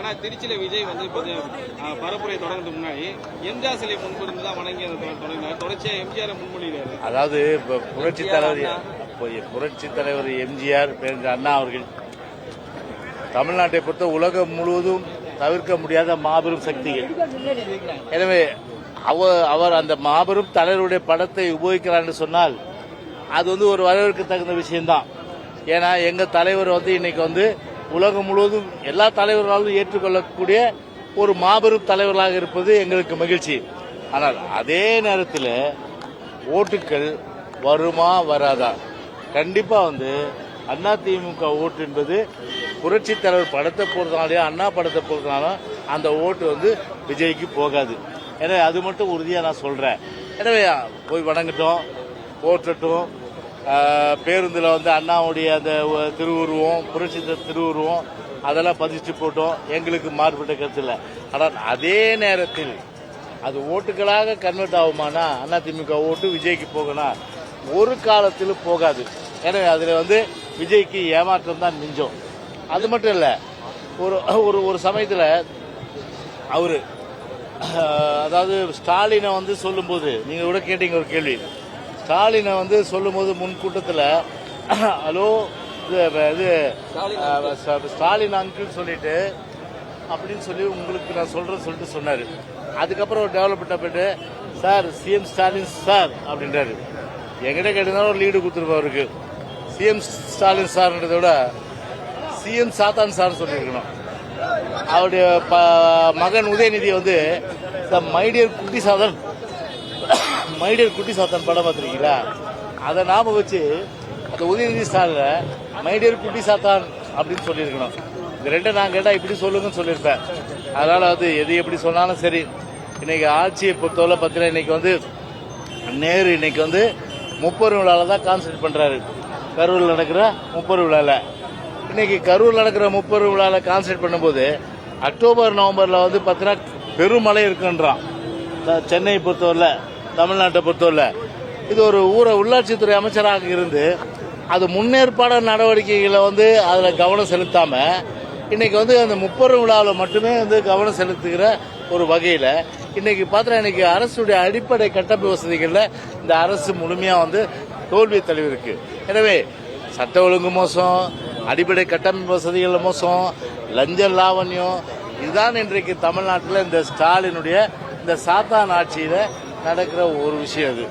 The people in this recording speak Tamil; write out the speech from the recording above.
ஆனா திருச்சியில விஜய் வந்து இப்போ பரப்புரை தொடங்குறதுக்கு முன்னாடி எம்ஜிஆர் சிலை முன்பிருந்து தான் வணங்கி தொடங்கினார். தொடர்ச்சியா எம்ஜிஆர் முன்மொழிகிறாரு. அதாவது இப்போ புரட்சி தலைவர் எம்ஜிஆர் பேரறிஞர் அண்ணா அவர்கள் தமிழ்நாட்டை பொறுத்த உலகம் முழுவதும் தவிர்க்க முடியாத மாபெரும் சக்திகள். எனவே அவர் அந்த மாபெரும் தலைவருடைய படத்தை உபயோகிக்கிறார் என்று சொன்னால் அது வந்து ஒரு வரவேற்க தகுந்த விஷயம்தான். ஏன்னா எங்க தலைவர் வந்து இன்னைக்கு வந்து உலகம் முழுவதும் எல்லா தலைவர்களாலும் ஏற்றுக்கொள்ளக்கூடிய ஒரு மாபெரும் தலைவர்களாக இருப்பது எங்களுக்கு மகிழ்ச்சி. ஆனால் அதே நேரத்தில் ஓட்டுக்கள் வருமா வராதா? கண்டிப்பா வந்து அதிமுக ஓட்டு என்பது புரட்சி தலைவர் படத்தை பொறுத்தனாலே அண்ணா படத்தை பொறுத்தனாலும் அந்த ஓட்டு வந்து விஜய்க்கு போகாது. எனவே அது மட்டும் உறுதியா நான் சொல்றேன். எனவே போய் வணங்கட்டும், போற்றட்டும். பேருந்துல வந்து அண்ணாவுடைய அந்த திருவுருவம், புரட்சி திருவுருவம் அதெல்லாம் பதிச்சு போட்டோம். எங்களுக்கு மாறுபட்ட கருத்து இல்லை. ஆனால் அதே நேரத்தில் அது ஓட்டுகளாக கன்வெர்ட் ஆகுமானா அதிமுக ஓட்டு விஜய்க்கு போகணும், ஒரு காலத்தில் போகாது. எனவே அதுல வந்து விஜய்க்கு ஏமாற்றம் தான் மிஞ்சம். அது மட்டும் இல்ல, ஒரு சமயத்தில் அவரு அதாவது ஸ்டாலினை வந்து சொல்லும்போது நீங்க கூட கேட்டீங்க ஒரு கேள்வி. ஸ்டாலினை வந்து சொல்லும்போது முன் கூட்டத்தில் ஹலோ இது ஸ்டாலின் அங்கிள் சொல்லிட்டு அப்படின்னு சொல்லி உங்களுக்கு நான் சொல்றேன்னு சொல்லிட்டு சொன்னாரு. அதுக்கப்புறம் டெவலப்மெண்ட் போயிட்டு சார் சிஎம் ஸ்டாலின் சார் அப்படின்றாரு. எங்கிட்ட கேட்டீங்கன்னா ஒரு லீடு கொடுத்துருப்பா அவருக்கு. சிஎம் ஸ்டாலின் சார்ன்றதை விட சிஎம் சாத்தான் சார் சொல்லியிருக்கணும். அவருடைய மகன் உதயநிதி வந்து மைடியர் குட்டி சாத்தான் படம் பார்த்துருக்கீங்களா? அதை நாம வச்சு அந்த உதயநிதி ஸ்டாலில் மைடியர் குட்டி சாத்தான் அப்படின்னு சொல்லியிருக்கணும். இந்த ரெண்டை நான் கேட்டால் இப்படி சொல்லுங்கன்னு சொல்லியிருப்பேன். அதனால வந்து எது எப்படி சொன்னாலும் சரி, இன்னைக்கு ஆட்சியை பொறுத்தவரை பார்த்தீங்கன்னா இன்னைக்கு வந்து நேரு இன்னைக்கு வந்து 30 விழாவில் தான் கான்சன்ட்ரேட் பண்றாரு. கரூரில் நடக்கிற 30 விழாவில் இன்னைக்கு கரூர் நடக்கிற 30 விழாவில் கான்சன்ட்ரேட் பண்ணும்போது அக்டோபர் நவம்பர்ல வந்து பார்த்தீங்கன்னா பெருமழை இருக்குன்றான். சென்னையை பொறுத்தவரை, தமிழ்நாட்டை பொறுத்தவரை இது ஒரு உள்ளாட்சித்துறை அமைச்சராக இருந்து அது முன்னேற்பாடு நடவடிக்கைகளை வந்து அதுல கவனம் செலுத்தாம இன்னைக்கு வந்து அந்த 30 விழாவில் மட்டுமே வந்து கவனம் செலுத்துகிற ஒரு வகையில இன்னைக்கு பார்த்தா இன்னைக்கு அரசுடைய அடிப்படை கட்டமைப்பு வசதிகள்ல இந்த அரசு முழுமையா வந்து தோல்வி தழுவிருக்கு. எனவே சட்ட ஒழுங்கு மோசம், அடிப்படை கட்டமைப்பு வசதிகள் மோசம், லஞ்ச லாவண்யம், இதுதான் இன்றைக்கு தமிழ்நாட்டில் இந்த ஸ்டாலினுடைய இந்த சாத்தான் ஆட்சியில நடக்கிற ஒரு விஷயம். அது